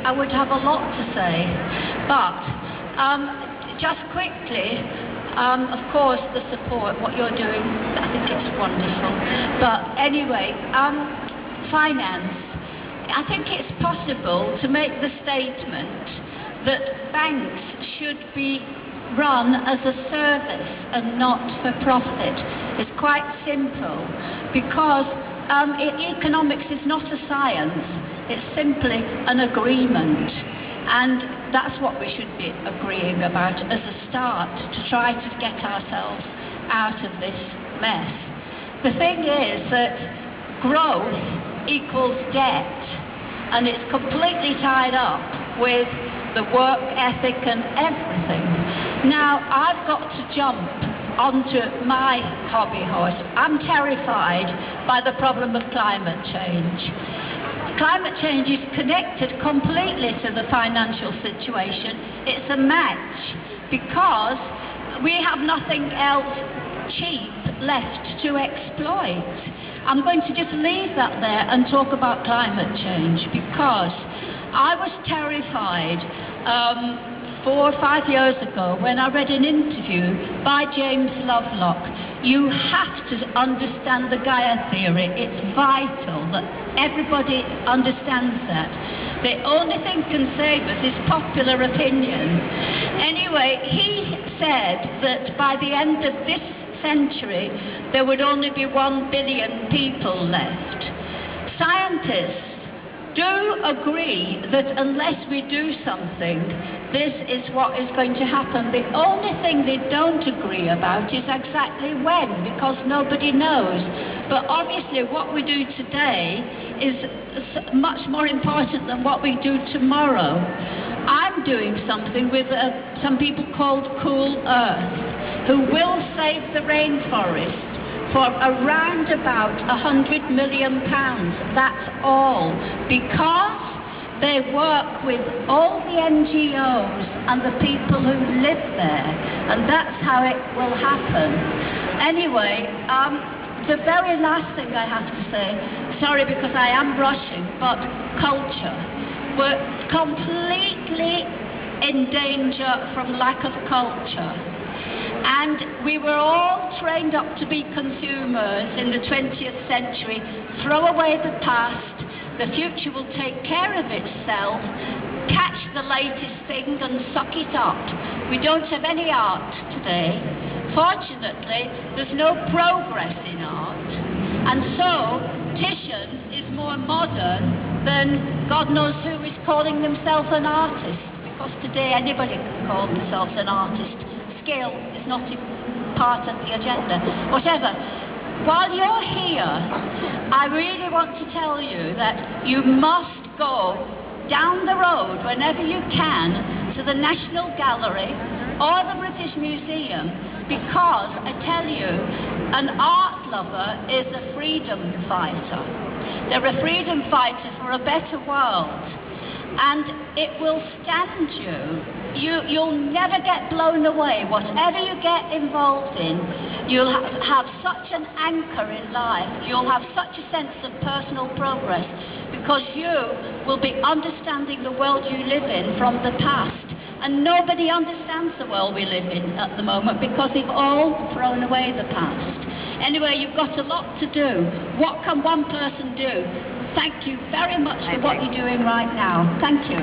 I would have a lot to say, but just quickly, of course, the support, what you're doing, I think it's wonderful. But anyway, finance. I think it's possible to make the statement that banks should be run as a service and not for profit. It's quite simple, because economics is not a science, it's simply an agreement, and that's what we should be agreeing about as a start to try to get ourselves out of this mess. The thing is that growth equals debt, and it's completely tied up with the work ethic and everything. Now, I've got to jump onto my hobby horse. I'm terrified by the problem of climate change. Climate change is connected completely to the financial situation. It's a match, because we have nothing else cheap left to exploit. I'm going to just leave that there and talk about climate change, because I was terrified 4 or 5 years ago when I read an interview by James Lovelock. You have to understand the Gaia theory. It's vital that everybody understands that. The only thing can save us is popular opinion. Anyway, he said that by the end of this century there would only be 1 billion people left. Scientists do agree that unless we do something, this is what is going to happen. The only thing they don't agree about is exactly when, because nobody knows. But obviously what we do today is much more important than what we do tomorrow. I'm doing something with some people called Cool Earth, who will save the rainforest for around about £100 million. That's all, because they work with all the NGOs and the people who live there, and that's how it will happen. Anyway, the very last thing I have to say, sorry because I am rushing, but culture. We're completely in danger from lack of culture. And we were all trained up to be consumers in the 20th century. Throw away the past, the future will take care of itself. Catch the latest thing and suck it up. We don't have any art today. Fortunately, there's no progress in art. And so, Titian is more modern than God knows who is calling themselves an artist. Because today anybody can call themselves an artist. Skill is not part of the agenda. Whatever. While you're here, I really want to tell you that you must go down the road whenever you can to the National Gallery or the British Museum, because I tell you, an art lover is a freedom fighter. They're a freedom fighter for a better world. And it will stand you. You'll never get blown away. Whatever you get involved in, you'll have such an anchor in life. You'll have such a sense of personal progress, because you will be understanding the world you live in from the past. And nobody understands the world we live in at the moment, because they've all thrown away the past. Anyway, you've got a lot to do. What can one person do? Thank you very much for what you're doing right now. Thank you.